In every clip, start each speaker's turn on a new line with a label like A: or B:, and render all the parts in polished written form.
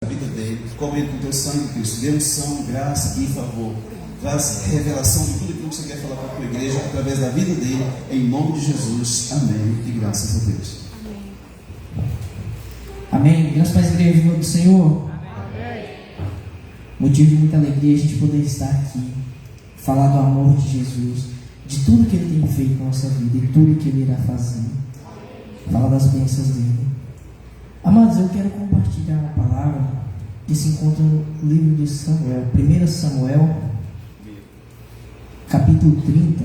A: a vida dele, cobre ele com o teu sangue, Cristo. Dê unção, graça e favor. Traz revelação de tudo aquilo que você quer falar para a tua igreja através da vida dele, em nome de Jesus. Amém. E graças a Deus.
B: Amém. Graças a Deus, igreja viva do Senhor.
C: Amém.
B: Motivo de muita alegria a gente poder estar aqui, falar do amor de Jesus, de tudo que Ele tem feito na nossa vida e tudo que Ele irá fazer. Falar das bênçãos dele. Amados, eu quero compartilhar uma palavra que se encontra no livro de Samuel, 1 Samuel, capítulo 30.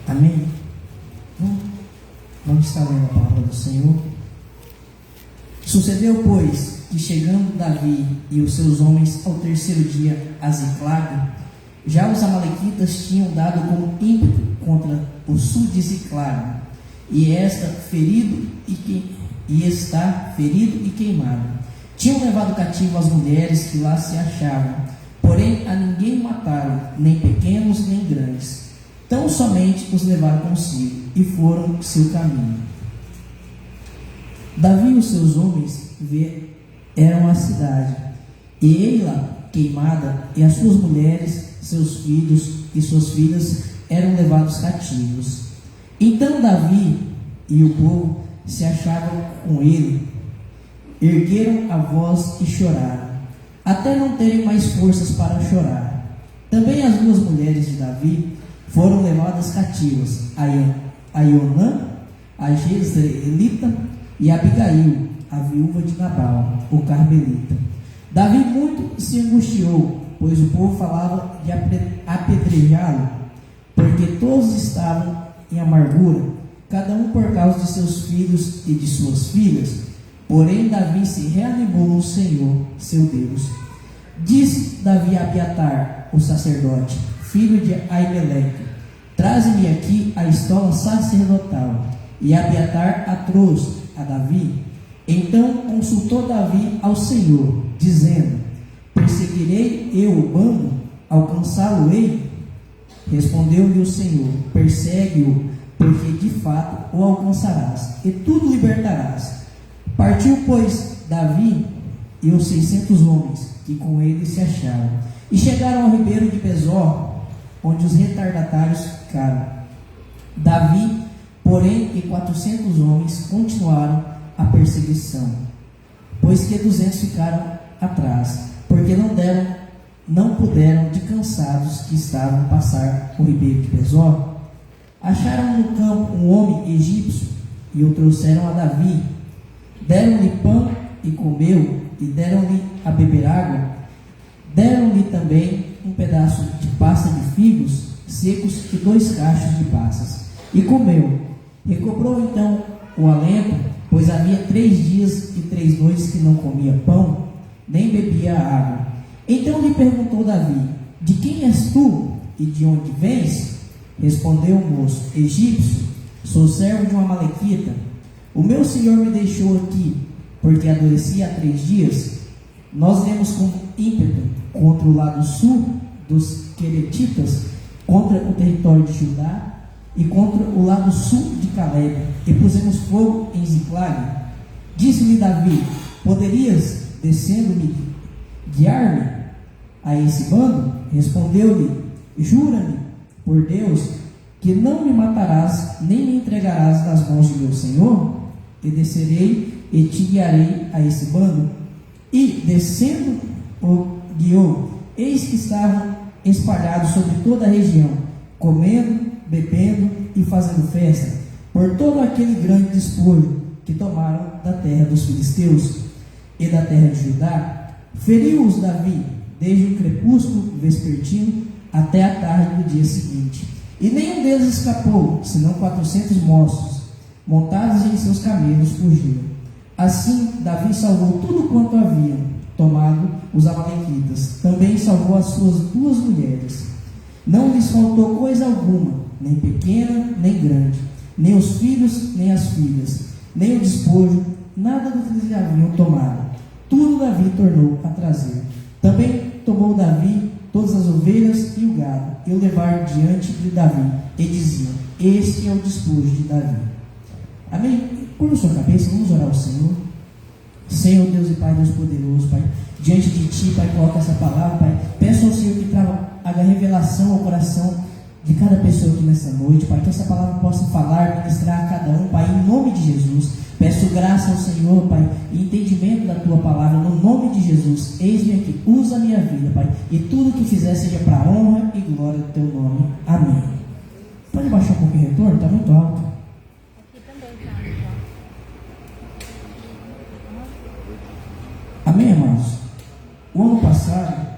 B: Amém? Vamos estar lendo a palavra do Senhor. Sucedeu, pois, que chegando Davi e os seus homens ao terceiro dia a Ziclague, já os amalequitas tinham dado como ímpeto contra o sul de Ziclague, e está ferido e queimado. Tinham levado cativo as mulheres que lá se achavam, porém a ninguém mataram, nem pequenos nem grandes. Tão somente os levaram consigo e foram seu caminho. Davi e os seus homens vieram à cidade, e Eila queimada, e as suas mulheres, seus filhos e suas filhas eram levados cativos. Então Davi e o povo se achavam com ele, ergueram a voz e choraram, até não terem mais forças para chorar. Também as duas mulheres de Davi foram levadas cativas, a Ionã, a Jezreelita, e Abigail, a viúva de Nabal, o carmelita. Davi muito se angustiou, pois o povo falava de apedrejá-lo, porque todos estavam em amargura, cada um por causa de seus filhos e de suas filhas. Porém Davi se reanimou no Senhor, seu Deus. Disse Davi a Abiatar, o sacerdote, filho de Aimeleque: traze-me aqui a estola sacerdotal. E Abiatar a trouxe a Davi. Então consultou Davi ao Senhor, dizendo: perseguirei eu o bando? Alcançá-lo-ei? Respondeu-lhe o Senhor: persegue-o, porque de fato o alcançarás, e tudo libertarás. Partiu, pois, Davi e os 600 homens que com ele se acharam, e chegaram ao ribeiro de Besor, onde os retardatários ficaram. Davi, porém, e 400 homens continuaram a perseguição, pois que 200 ficaram atrás, porque não puderam, de cansados que estavam, passar o ribeiro de Besor. Acharam no campo um homem egípcio e o trouxeram a Davi. Deram-lhe pão e comeu, e deram-lhe a beber água. Deram-lhe também um pedaço de pasta de figos secos e 2 cachos de passas, e comeu. Recobrou então o alento, pois havia 3 dias e 3 noites que não comia pão, nem bebia água. Então lhe perguntou Davi: de quem és tu e de onde vens? Respondeu o moço: egípcio, sou servo de uma amalequita. O meu senhor me deixou aqui, porque adoeci há 3 dias. Nós demos com ímpeto contra o lado sul dos Queretitas, contra o território de Judá e contra o lado sul de Caleb, e pusemos fogo em Ziclague. Disse-lhe Davi: poderias, descendo-me, guiar-me a esse bando? Respondeu-lhe: jura-me por Deus que não me matarás, nem me entregarás nas mãos de meu senhor, e descerei e te guiarei a esse bando. E, descendo, o guiou. Eis que estavam espalhados sobre toda a região, comendo, bebendo e fazendo festa, por todo aquele grande despojo que tomaram da terra dos filisteus e da terra de Judá. Feriu-os Davi desde o crepúsculo vespertino até a tarde do dia seguinte, e nenhum deles escapou, senão 400 moços, montados em seus camelos, fugiram. Assim Davi salvou tudo quanto haviam tomado os amalequitas. Também salvou as suas 2 mulheres. Não lhes faltou coisa alguma, nem pequena nem grande, nem os filhos nem as filhas, nem o despojo, nada do que eles haviam tomado. Tudo Davi tornou a trazer. Também tomou Davi ovelhas e o gado, e o levaram diante de Davi, e diziam: este é o despojo de Davi. Amém? Curva sua cabeça, vamos orar ao Senhor. Senhor Deus e Pai, Deus poderoso, Pai, diante de Ti, Pai, coloca essa palavra, Pai. Peço ao Senhor que traga revelação ao coração de cada pessoa aqui nessa noite, Pai, que essa palavra possa falar, ministrar a cada um, Pai, em nome de Jesus. Peço graça ao Senhor, Pai, e entendimento da Tua palavra, no nome de Jesus. Eis-me aqui, usa a minha vida, Pai, e tudo que fizer seja para a honra e glória do Teu nome. Amém. Pode baixar um pouquinho o retorno? Está muito alto.
C: Aqui também tá.
B: Amém, irmãos? O ano passado,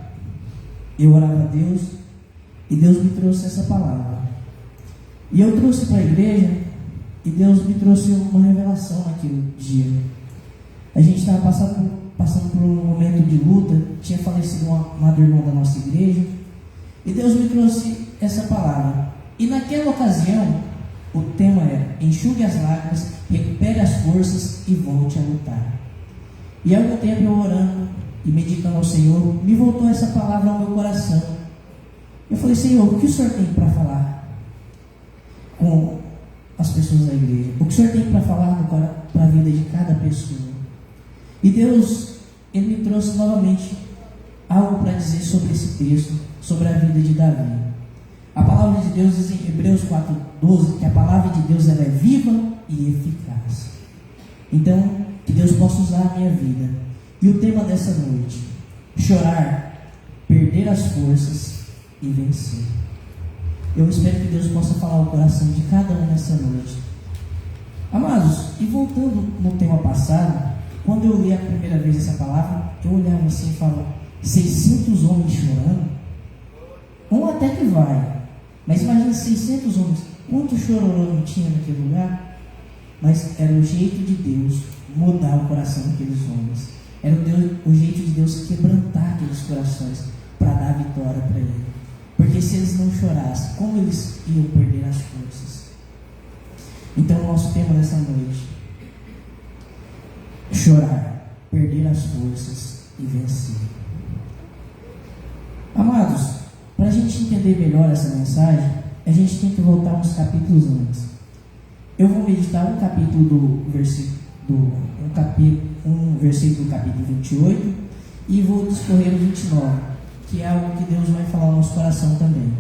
B: eu orava a Deus e Deus me trouxe essa palavra. E eu trouxe para a igreja e Deus me trouxe uma revelação naquele dia. A gente estava passando por um momento de luta, tinha falecido uma irmã da nossa igreja, e Deus me trouxe essa palavra. E naquela ocasião, o tema era: enxugue as lágrimas, recupere as forças e volte a lutar. E há algum tempo eu orando e meditando ao Senhor, me voltou essa palavra ao meu coração. Eu falei: Senhor, o que o Senhor tem para falar com as pessoas da igreja? O que o Senhor tem para falar para a vida de cada pessoa? E Deus, Ele me trouxe novamente algo para dizer sobre esse texto, sobre a vida de Davi. A palavra de Deus diz em Hebreus 4:12 que a palavra de Deus ela é viva e eficaz. Então, que Deus possa usar a minha vida. E o tema dessa noite: chorar, perder as forças e vencer. Eu espero que Deus possa falar ao coração de cada um nessa noite. Amados, e voltando no tema passado, quando eu li a primeira vez essa palavra, eu olhava assim e falava: 600 homens chorando? Um até que vai, mas imagina 600 homens, quanto chororô não tinha naquele lugar? Mas era o jeito de Deus mudar o coração daqueles homens. Era o jeito de Deus quebrantar aqueles corações para dar vitória para ele. Porque se eles não chorassem, como eles iam perder as forças? Então o nosso tema nessa noite: chorar, perder as forças e vencer. Amados, para a gente entender melhor essa mensagem, a gente tem que voltar uns capítulos antes. Eu vou meditar um versículo do capítulo 28 e vou discorrer o 29, que é algo que Deus vai falar no nosso coração também.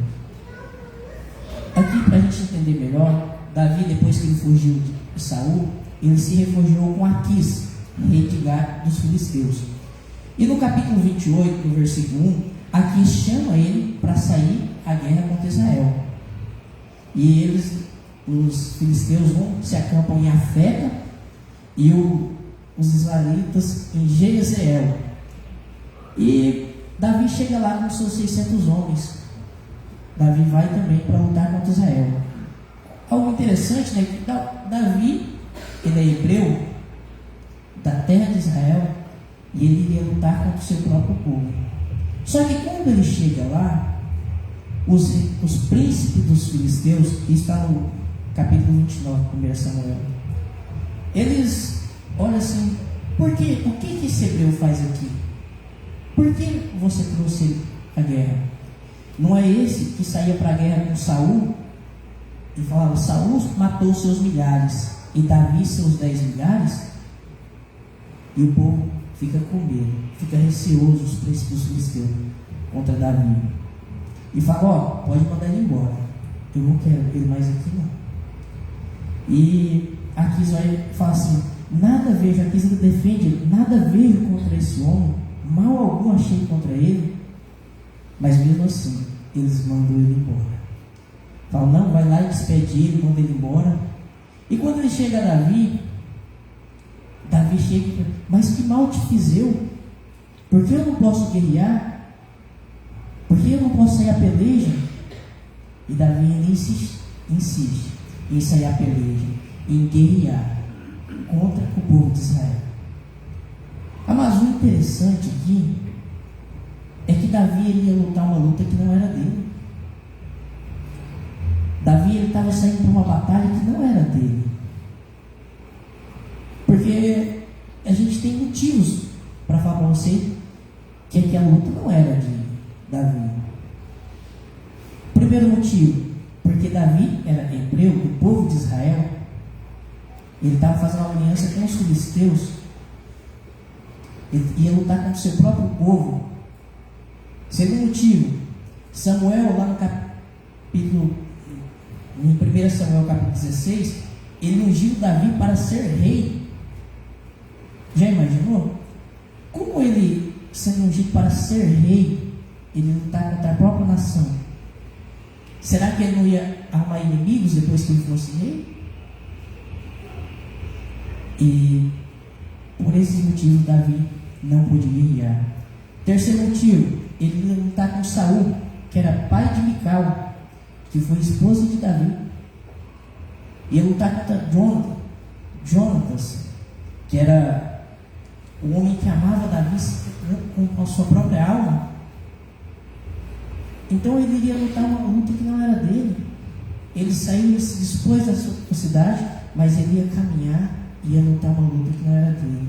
B: Aqui, para a gente entender melhor, Davi, depois que ele fugiu de Saul, ele se refugiou com Aquis, rei de Gat dos filisteus. E no capítulo 28, no versículo 1, Aquis chama ele para sair à guerra contra Israel. E eles, os filisteus, se acampam em Afeca e os israelitas em Jezreel. E Davi chega lá com seus 600 homens. Davi vai também para lutar contra Israel. Algo interessante, né? Que Davi, ele é hebreu da terra de Israel e ele iria lutar contra o seu próprio povo. Só que quando ele chega lá, os príncipes dos filisteus, que está no capítulo 29, 1 Samuel, eles olham assim: por quê? O que esse hebreu faz aqui? Por que você trouxe ele à guerra? Não é esse que saía para a guerra com Saul e falava: Saul matou seus milhares e Davi seus 10 milhares? E o povo fica com medo, fica receoso, os príncipes filisteus, contra Davi. E fala: ó, pode mandar ele embora, eu não quero ele mais aqui não. E Aquis vai falar assim: nada vejo, Aquis defende, nada vejo contra esse homem, mal algum achei contra ele, mas mesmo assim, eles mandam ele embora. Falam: não, vai lá e despede ele, manda ele embora. E quando ele chega a Davi chega e fala: mas que mal te fiz eu? Por que eu não posso guerrear? Por que eu não posso sair a peleja? E Davi insiste em sair a peleja, em guerrear contra o povo de Israel. Mas o interessante aqui é que Davi ele ia lutar uma luta que não era dele. Davi estava saindo para uma batalha que não era dele. Porque a gente tem motivos para falar para você que aquela luta não era de Davi. primeiro motivo, porque Davi era hebreu, do povo de Israel. Ele estava fazendo uma aliança com os filisteus. Ele ia lutar contra o seu próprio povo. Segundo motivo, Samuel, lá no capítulo, em 1 Samuel capítulo 16, ele ungiu Davi para ser rei. Já imaginou? Como ele, sendo ungido para ser rei, ele lutar contra a própria nação? Será que ele não ia arrumar inimigos depois que ele fosse rei? E por esses motivos Davi não podia guerrear. Terceiro motivo, ele ia lutar com Saul, que era pai de Mical, que foi esposa de Davi. Ia lutar contra Jonatas, que era o homem que amava Davi com a sua própria alma. Então ele iria lutar uma luta que não era dele. Ele saiu e se dispôs da sua cidade, mas ele ia caminhar e ia lutar uma luta que não era dele.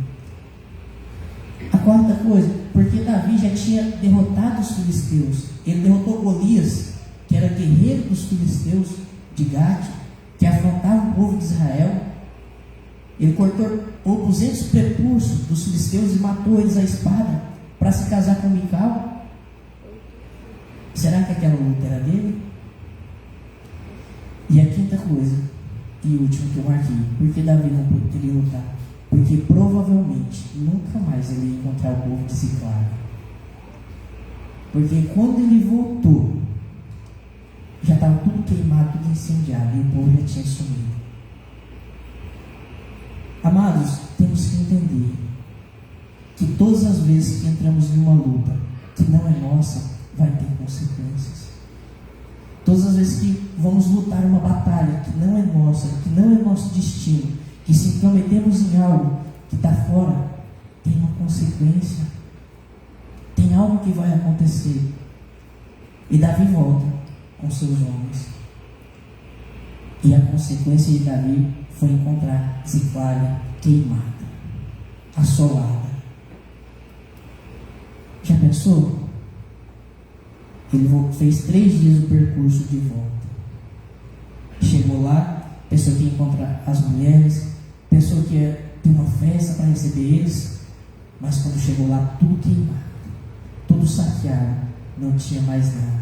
B: A quarta coisa, porque Davi já tinha derrotado os filisteus. Ele derrotou Golias, que era guerreiro dos filisteus de Gate, que afrontava o povo de Israel. Ele cortou 200 prepulsos dos filisteus e matou eles à espada para se casar com Mical. Será que aquela luta era dele? E a quinta coisa, e última que eu marquei, porque Davi não poderia lutar? Porque provavelmente nunca mais ele ia encontrar o povo de Ziclag. Porque quando ele voltou, já estava tudo queimado, tudo incendiado, e o povo já tinha sumido. Amados, temos que entender que todas as vezes que entramos em uma luta que não é nossa, vai ter consequências. Todas as vezes que vamos lutar uma batalha que não é nossa, que não é nosso destino, que se intrometemos em algo que está fora, tem uma consequência. Tem algo que vai acontecer. E Davi volta com seus homens. E a consequência de Davi foi encontrar Ziclag queimada, assolada. Já pensou? Ele fez 3 dias o percurso de volta. Chegou lá, pensou que ia encontrar as mulheres, pensou que ia ter uma festa para receber eles, mas quando chegou lá, tudo queimado, tudo saqueado, não tinha mais nada.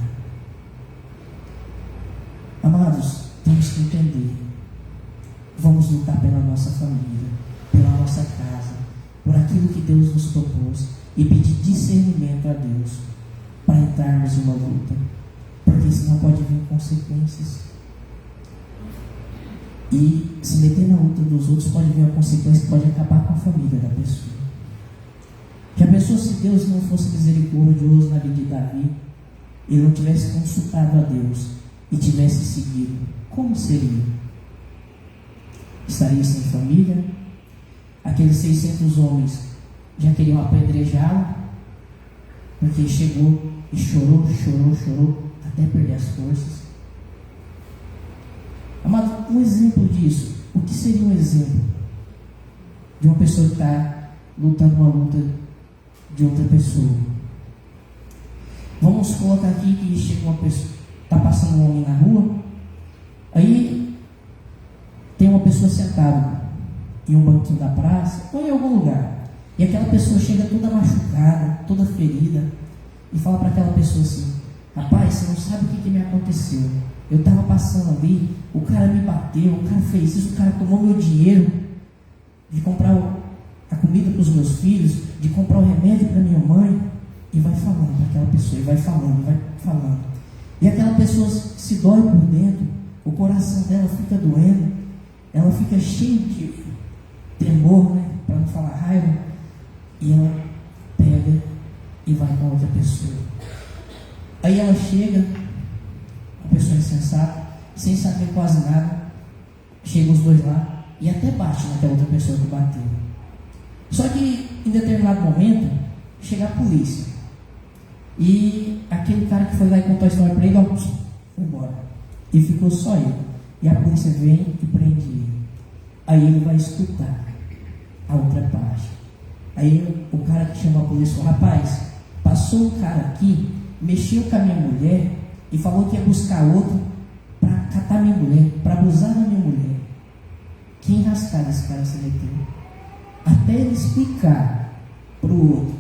B: Amados, temos que entender. Vamos lutar pela nossa família, pela nossa casa, por aquilo que Deus nos propôs, e pedir discernimento a Deus para entrarmos em uma luta, porque senão pode vir consequências. E se meter na luta dos outros pode vir uma consequência que pode acabar com a família da pessoa. Já pensou se Deus não fosse misericordioso na vida de Davi, ele não tivesse consultado a Deus e tivesse seguido? Como seria? Estaria sem família? Aqueles 600 homens já queriam apedrejá-lo, porque chegou e chorou até perder as forças. Amado, um exemplo disso, o que seria um exemplo de uma pessoa que está lutando uma luta de outra pessoa? Vamos colocar aqui que chega uma pessoa, está passando um homem na rua, aí tem uma pessoa sentada em um banquinho da praça ou em algum lugar, e aquela pessoa chega toda machucada, toda ferida, e fala para aquela pessoa assim: rapaz, você não sabe o que me aconteceu. Eu estava passando ali, o cara me bateu, o cara fez isso, o cara tomou meu dinheiro de comprar a comida para os meus filhos, de comprar o remédio para minha mãe. E vai falando para aquela pessoa, e vai falando. E aquela pessoa se dói por dentro, o coração dela fica doendo, ela fica cheia de temor, né, para não falar raiva, e ela pega e vai com outra pessoa. Aí ela chega, a pessoa insensata, sem saber quase nada, chega os dois lá e até bate naquela outra pessoa que bateu. Só que em determinado momento chega a polícia, e aquele cara que foi lá e contou a história para ele, ó, foi embora, e ficou só ele. E a polícia vem e prende ele. Aí ele vai escutar a outra parte. Aí o cara que chama a polícia falou: rapaz, passou um cara aqui, mexeu com a minha mulher e falou que ia buscar outro para catar minha mulher, para abusar da minha mulher. Que enrascada esse cara se meteu. Até ele explicar para o outro,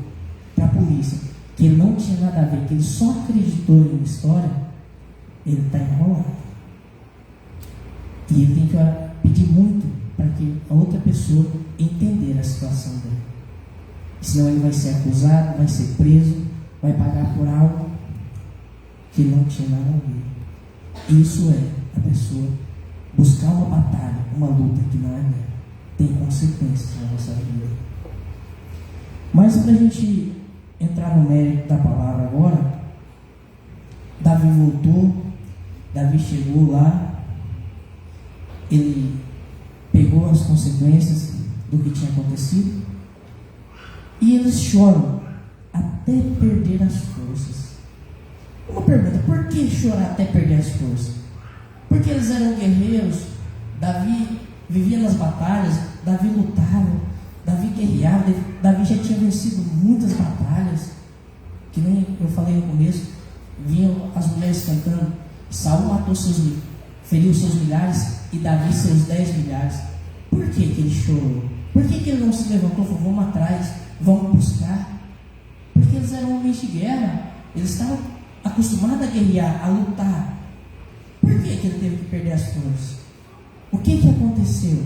B: para a polícia, que ele não tinha nada a ver, que ele só acreditou em uma história, ele está enrolado. E ele tem que pedir muito para que a outra pessoa entenda a situação dele. Senão ele vai ser acusado, vai ser preso, vai pagar por algo que não tinha nada a ver. Isso é a pessoa buscar uma batalha, uma luta que não é dela. Tem consequências na nossa vida. Mas para a gente entrar no mérito da palavra agora, Davi voltou, Davi chegou lá, ele pegou as consequências do que tinha acontecido e eles choram até perder as forças. Uma pergunta: por que chorar até perder as forças? Porque eles eram guerreiros. Davi vivia nas batalhas, Davi lutava, Davi guerreava, Davi já tinha vencido muitas batalhas, que nem eu falei no começo. Vinham as mulheres cantando: Saul matou feriu seus milhares e Davi seus 10 milhares. Por que ele chorou? Por que ele não se levantou e falou: vamos atrás, vamos buscar? Porque eles eram homens de guerra, eles estavam acostumados a guerrear, a lutar. Por que ele teve que perder as forças? O que aconteceu?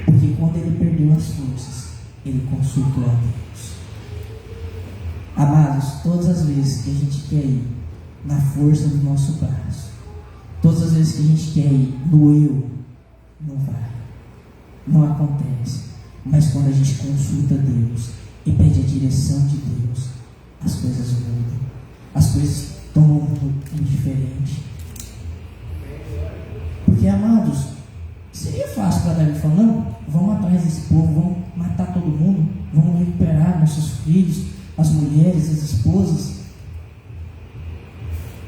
B: Porque quando ele perdeu as forças, ele consultou a Deus. Amados, todas as vezes que a gente quer ir na força do nosso braço, todas as vezes que a gente quer ir no eu, não vai, não acontece. Mas quando a gente consulta Deus e pede a direção de Deus, as coisas mudam, as coisas tomam um rumo diferente. Porque, amados, seria fácil para Davi falar: não, vamos atrás desse povo, vamos matar todo mundo, vamos recuperar nossos filhos, as mulheres, as esposas.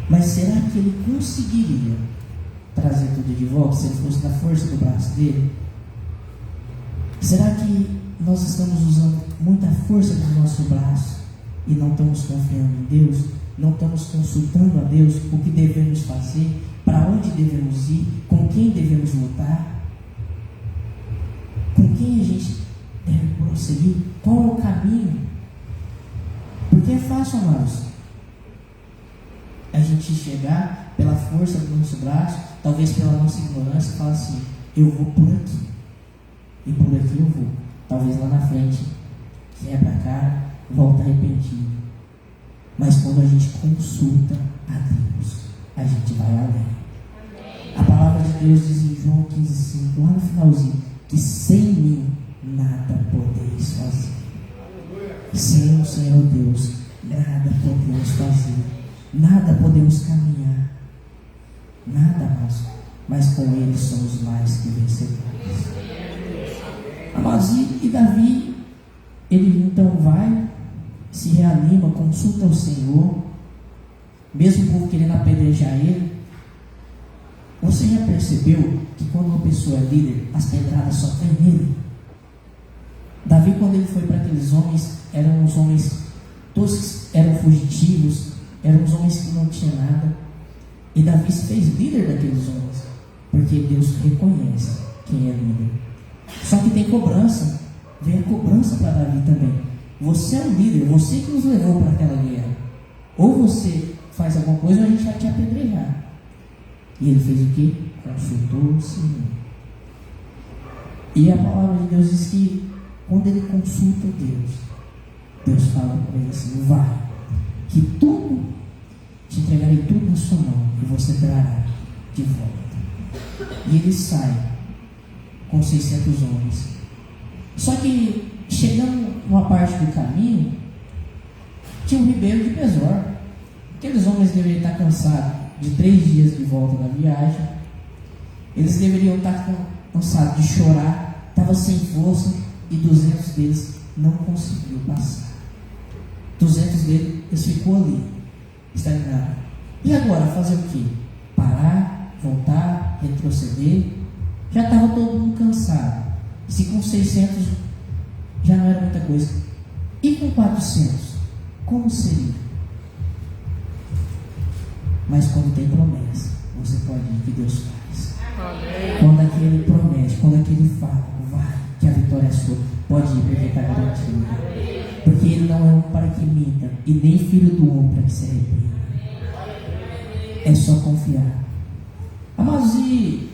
B: Mas será que ele conseguiria trazer tudo de volta se ele fosse da força do braço dele? Será que nós estamos usando muita força do nosso braço e não estamos confiando em Deus? Não estamos consultando a Deus o que devemos fazer, para onde devemos ir, com quem devemos lutar, com quem a gente deve prosseguir, qual é o caminho? Porque é fácil, amados, a gente chegar pela força do nosso braço, talvez pela nossa ignorância, e falar assim: eu vou por aqui, e por aqui eu vou. Talvez lá na frente quebra a cara, volta arrependido. Mas quando a gente consulta a Deus, a gente vai além. A palavra de Deus diz em João 15,5, lá no finalzinho, que sem mim nada podeis fazer. Sem o Senhor Deus, nada podemos fazer, nada podemos caminhar, nada mais, mas com Ele somos mais que vencedores. Amados, e Davi, ele então vai, se reanima, consulta o Senhor, mesmo o povo querendo apedrejar ele. Você já percebeu que quando uma pessoa é líder, as pedradas só vêm nele? Davi, quando ele foi para aqueles homens, eram os homens, todos eram fugitivos, eram os homens que não tinham nada, e Davi se fez líder daqueles homens, porque Deus reconhece quem é líder. Só que tem cobrança, vem a cobrança para Davi também. Você é o líder, você que nos levou para aquela guerra. Ou você faz alguma coisa ou a gente vai te apedrejar. E ele fez o quê? Consultou o Senhor. E a palavra de Deus diz que quando ele consulta Deus, Deus fala para ele assim: vai, que tudo, te entregarei tudo na sua mão e você trará de volta. E ele sai com 600 homens. Só que chegando numa parte do caminho, tinha um ribeiro de Besor. Aqueles homens deveriam estar cansados de 3 dias de volta da viagem. Eles deveriam estar cansados de chorar, estavam sem força, e 200 deles não conseguiu passar. 200 deles ficou ali, estagnado. E agora fazer o quê? Parar, voltar, retroceder? Já estava todo mundo cansado. Se com 600 já não era muita coisa, e com 400, como seria? Mas quando tem promessa, você pode ir, que Deus faz. Quando aquele promete, quando aquele fala, vai, que a vitória é sua, pode ir, porque está garantido. Porque ele não é um para que minta, e nem filho do homem para que se arrependa. É só confiar. Amados, e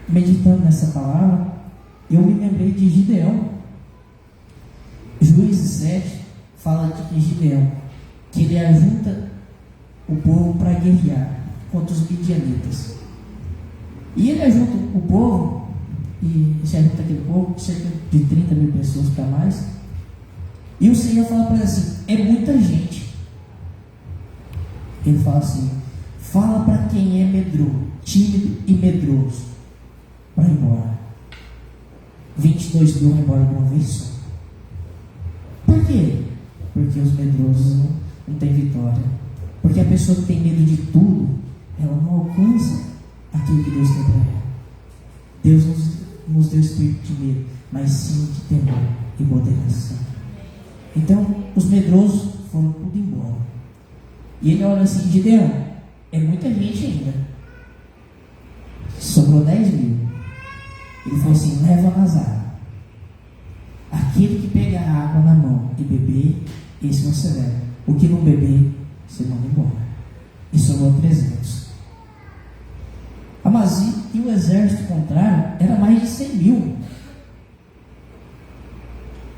B: meditando nessa palavra, eu me lembrei de Gideão. Juízes 7 fala de que Gideão, que ele ajunta o povo para guerrear contra os midianitas. E ele ajunta o povo, e se ajunta aquele povo, cerca de 30 mil pessoas para mais. E o Senhor fala para ele assim: é muita gente. Ele fala assim: fala para quem é medroso, tímido e medroso, para ir embora. 22 mil vai embora de uma vez só. Por quê? Porque os medrosos não têm vitória. Porque a pessoa que tem medo de tudo, ela não alcança aquilo que Deus tem para ela. Deus nos deu espírito de medo, mas sim de temor e moderação. Então, os medrosos foram tudo embora. E ele olha assim: Gideão, é muita gente ainda. Sobrou 10 mil. Ele falou assim: leva Nazar. Aquele que pegar a água na mão e beber, esse você leva. O que não beber, você manda embora. E sobrou 300. Mas e o exército contrário era mais de 100 mil.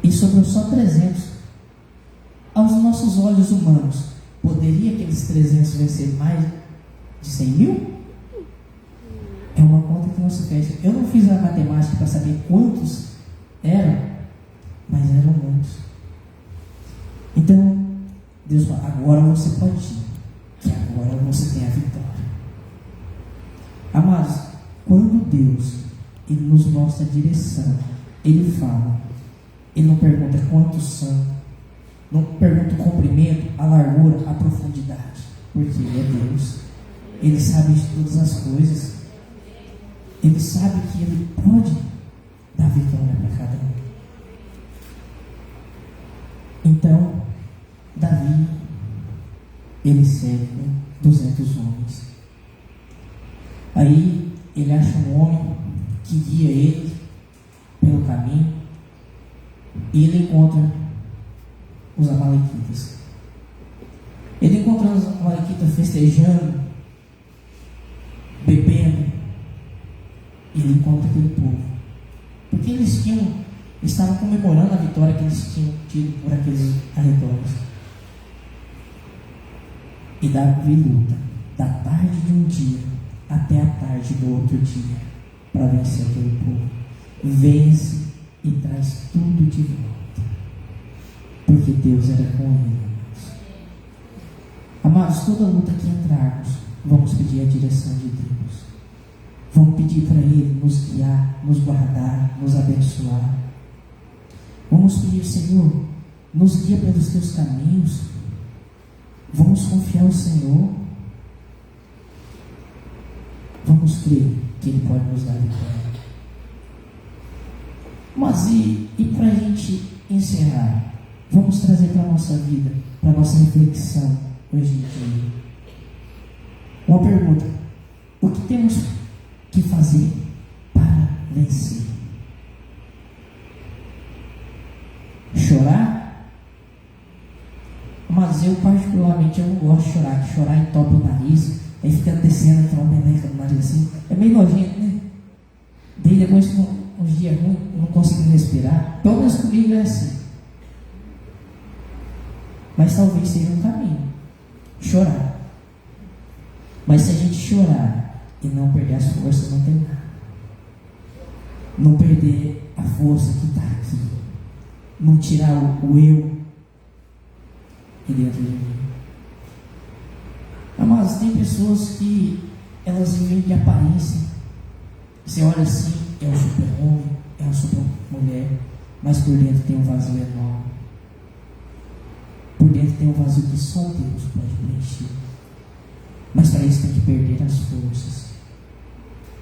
B: E sobrou só 300. Aos nossos olhos humanos, poderia aqueles 300 vencer mais de 100 mil? É uma conta que não se fecha. Eu não fiz a matemática para saber quantos eram, mas eram muitos. Então, Deus fala: agora você pode ir, que agora você tem a vitória. Amados, quando Deus Ele nos mostra a direção, Ele fala, Ele não pergunta quantos são, não pergunta o comprimento, a largura, a profundidade, porque Ele é Deus. Ele sabe de todas as coisas. Ele sabe que Ele pode dar vitória para cada um. Então, Davi, ele segue 200 homens. Aí, ele acha um homem que guia ele pelo caminho, e ele encontra os amalequitas. Ele encontra os amalequitas festejando, bebendo, e ele encontra aquele povo. Porque eles estavam comemorando a vitória que eles tinham tido por aqueles arredores. E Davi luta da tarde de um dia até a tarde do outro dia para vencer aquele povo. Vence e traz tudo de volta, porque Deus era com ele. Amados, toda luta que entrarmos, vamos pedir a direção de Deus. Vamos pedir para Ele nos guiar, nos guardar, nos abençoar. Vamos pedir: Senhor, nos guia pelos teus caminhos. Vamos confiar no Senhor. Vamos crer que Ele pode nos dar vitória. Mas e para a gente encerrar, vamos trazer para a nossa vida, para a nossa reflexão hoje em dia, uma pergunta: o que temos que fazer para vencer? Chorar? Mas eu particularmente eu não gosto de chorar, que chorar entope o nariz, aí fica descendo aquela meleca no nariz assim, é meio nojento, né? Daí depois de uns dias ruins, não consigo respirar. Pelo menos comigo é assim. Mas talvez seja um caminho, chorar. Mas se a gente chorar e não perder as forças, não tem nada. Não perder a força que está aqui, não tirar o eu de dentro de mim. Amados, tem pessoas que elas vivem de aparência. Você olha assim, é um super homem, é uma super mulher, mas por dentro tem um vazio enorme. Por dentro tem um vazio que só Deus pode preencher. Mas para isso tem que perder as forças.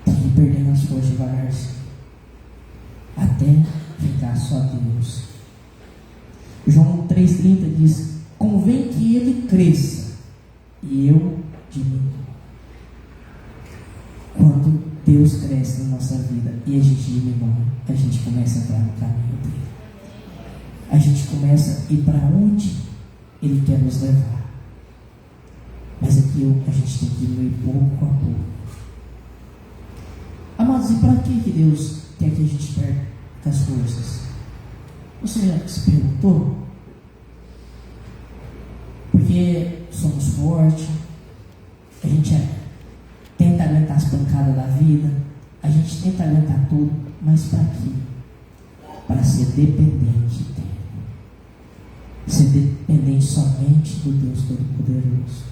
B: Tem que perder as forças devagarzinho, até ficar só Deus. João 3,30 diz: convém que ele cresça e eu acontece na nossa vida e a gente diminui, a gente começa a entrar no caminho dele. A gente começa a ir para onde ele quer nos levar. Mas aqui a gente tem que diminuir pouco a pouco. Amados, e para que Deus quer que a gente perca as forças? Você já se perguntou? Porque somos fortes, a gente tenta aguentar as pancadas da vida, a gente tenta aguentar tudo, mas para quê? Para ser dependente dele. Ser dependente somente do Deus Todo-Poderoso.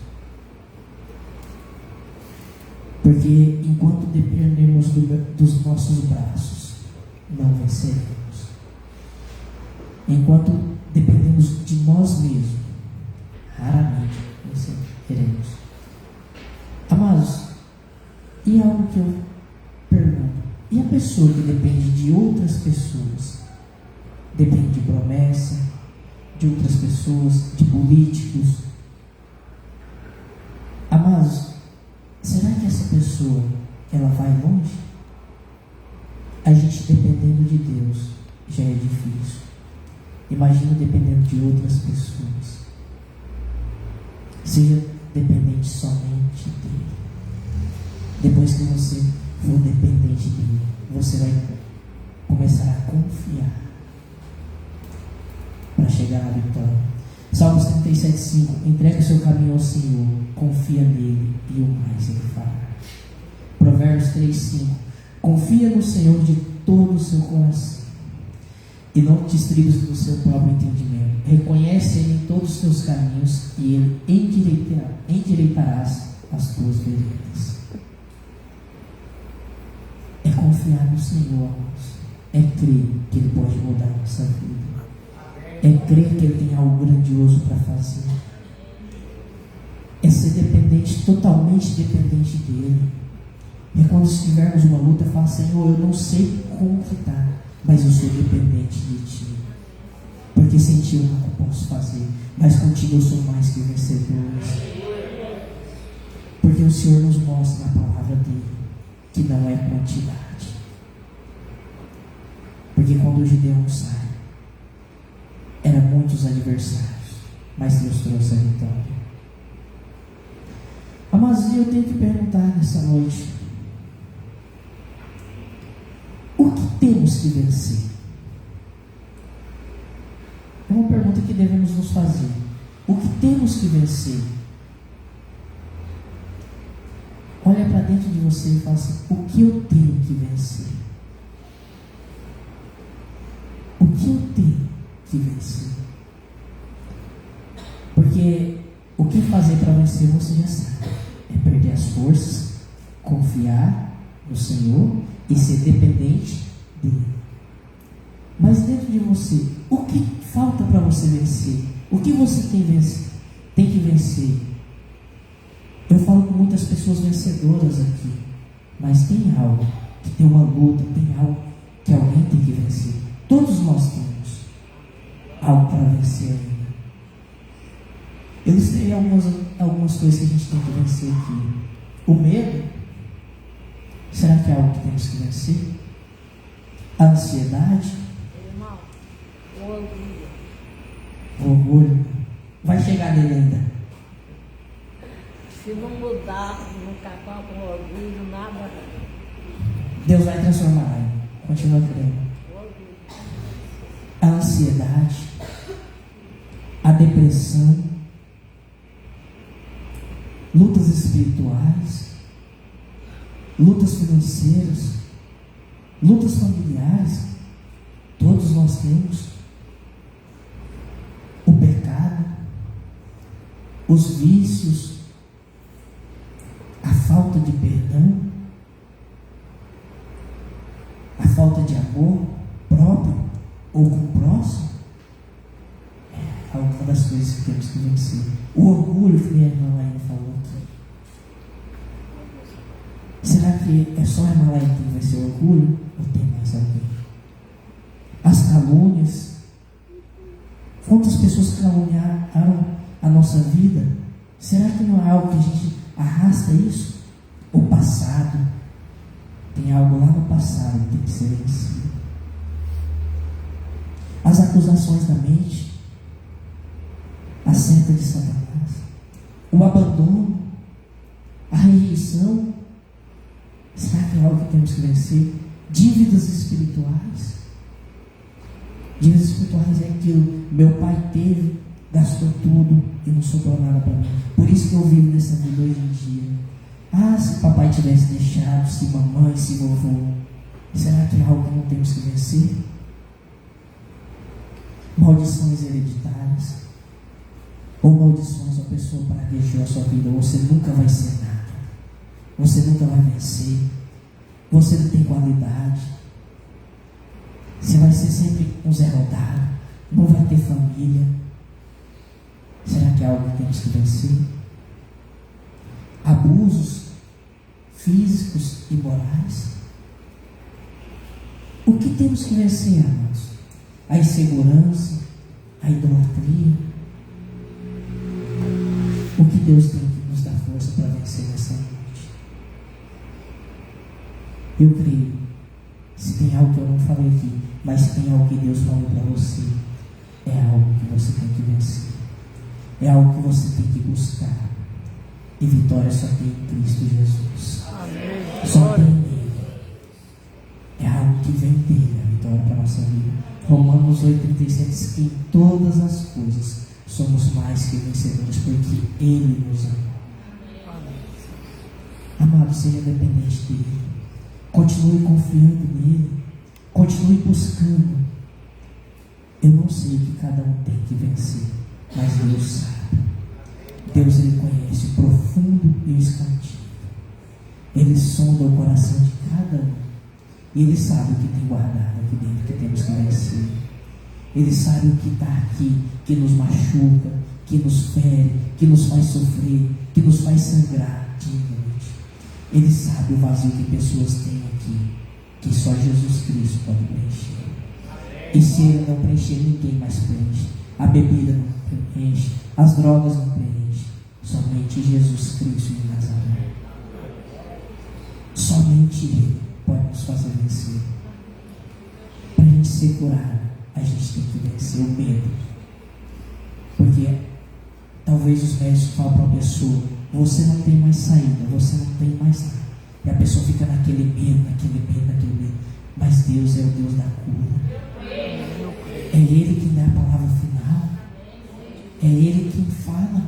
B: Porque enquanto dependemos dos nossos braços, não venceremos. Enquanto dependemos de nós mesmos, raramente venceremos. Amados, e algo que eu pergunto: e a pessoa que depende de outras pessoas? Depende de promessa, de outras pessoas, de políticos. Amados, será que essa pessoa, ela vai longe? A gente dependendo de Deus já é difícil. Imagina dependendo de outras pessoas. Seja dependente somente dele. Depois que você for dependente dele, você vai começar a confiar para chegar à vitória. Salmos 37:5: entrega o seu caminho ao Senhor, confia nele e o mais ele fará. Provérbios 3:5: confia no Senhor de todo o seu coração e não te estribes do seu próprio entendimento. Reconhece ele em todos os seus caminhos e ele endireitarás as tuas veredas. É confiar no Senhor, irmãos. É crer que ele pode mudar a nossa vida. É crer que ele tem algo grandioso para fazer. É ser dependente, totalmente dependente dele. É quando estivermos numa luta, falar: Senhor, eu não sei como que está, mas eu sou dependente de ti. Porque sem ti eu não posso fazer, mas contigo eu sou mais que vencedor. Porque o Senhor nos mostra na palavra dele que não é quantidade. Porque quando o Gideão sai, eram muitos adversários, mas Deus trouxe a vitória. Mas eu tenho que perguntar nessa noite: o que temos que vencer? É uma pergunta que devemos nos fazer. O que temos que vencer? Olha para dentro de você e fala assim: o que eu tenho que vencer? O que eu tenho que vencer? Porque o que fazer para vencer você já sabe. É perder as forças, confiar no Senhor e ser dependente dele. Mas dentro de você, o que falta para você vencer? O que você tem que vencer? Eu falo com muitas pessoas vencedoras aqui, mas tem algo que tem uma luta, tem algo que alguém tem que vencer. Todos nós temos algo para vencer ainda. Eu listei algumas coisas que a gente tem que vencer aqui. O medo, será que é algo que temos que vencer? A ansiedade,
C: Irmão, o orgulho.
B: o orgulho, vai chegar nele ainda.
C: Se não mudar, não acabar com o orgulho, nada.
B: Deus vai transformar ainda. Continua crendo.
C: O orgulho.
B: A ansiedade, a depressão, lutas espirituais, lutas financeiras, lutas familiares, todos nós temos. O pecado, os vícios, a falta de perdão, a falta de amor próprio ou com o próximo, é uma das coisas que temos que vencer. O orgulho, que minha irmã Laína falou aqui. Será que é só a irmã Laína que vai ser o orgulho? Ou tem mais alguém? As calúnias. Quantas pessoas caluniaram a nossa vida? Será que não é algo que a gente arrasta isso? O passado. Tem Tem algo lá no passado que tem que ser vencido. As acusações da mente, a seta de Satanás, o abandono, a rejeição. Será que é algo que temos que vencer? Dívidas espirituais. Dívidas espirituais é aquilo: meu pai teve, gastou tudo e não sobrou nada para mim. Por isso que eu vivo nessa vida hoje em dia. Se papai tivesse deixado, se mamãe, se vovô. Será que é algo que não temos que vencer? Maldições hereditárias, ou maldições a pessoa praguejou a sua vida. Você nunca vai ser nada, você nunca vai vencer, você não tem qualidade, você vai ser sempre um Zé Rodado, não vai ter família. Será que é algo que temos que vencer? Abusos físicos e morais. O que temos que vencer, amados? A insegurança, a idolatria. O que Deus tem que nos dar força para vencer nessa noite? Eu creio, se tem algo que eu não falei aqui, mas se tem algo que Deus falou para você, é algo que você tem que vencer, é algo que você tem que buscar. E vitória só tem em Cristo Jesus. Amém. Só tem nele. É algo que vem dele, a vitória para a nossa vida. Romanos 8,37 diz que em todas as coisas somos mais que vencedores, porque ele nos amou. Amado, seja dependente dele. Continue confiando nele. Continue buscando. Eu não sei o que cada um tem que vencer, mas Deus sabe. Deus, ele conhece o profundo e o escondido. Ele sonda o coração de cada um. E ele sabe o que tem guardado aqui dentro, que temos que vencer. Ele sabe o que está aqui, que nos machuca, que nos fere, que nos faz sofrer, que nos faz sangrar dia e noite. Ele sabe o vazio que pessoas têm aqui, que só Jesus Cristo pode preencher. E se ele não preencher, ninguém mais preenche. A bebida não preenche, as drogas não preenchem. Somente Jesus Cristo de Nazaré. Somente ele pode nos fazer vencer. Para a gente ser curado, a gente tem que vencer o medo. Porque talvez os médicos falam para a pessoa: você não tem mais saída, você não tem mais nada. E a pessoa fica naquele medo. Mas Deus é o Deus da cura. É Ele que dá a palavra final. É Ele quem fala.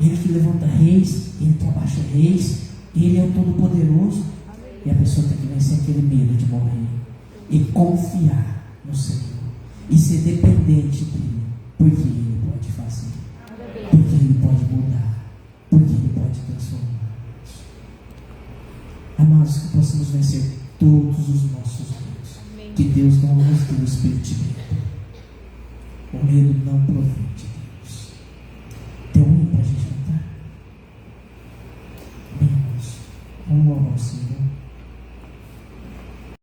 B: Ele que levanta reis, Ele que abaixa reis. Ele é o Todo-Poderoso. E a pessoa tem que vencer aquele medo de morrer e confiar no Senhor e ser dependente dele, porque Ele pode fazer, porque Ele pode mudar, porque Ele pode transformar. Amados, que possamos vencer todos os nossos medos. Que Deus não nos dê o espírito de medo. O medo não provém de Deus.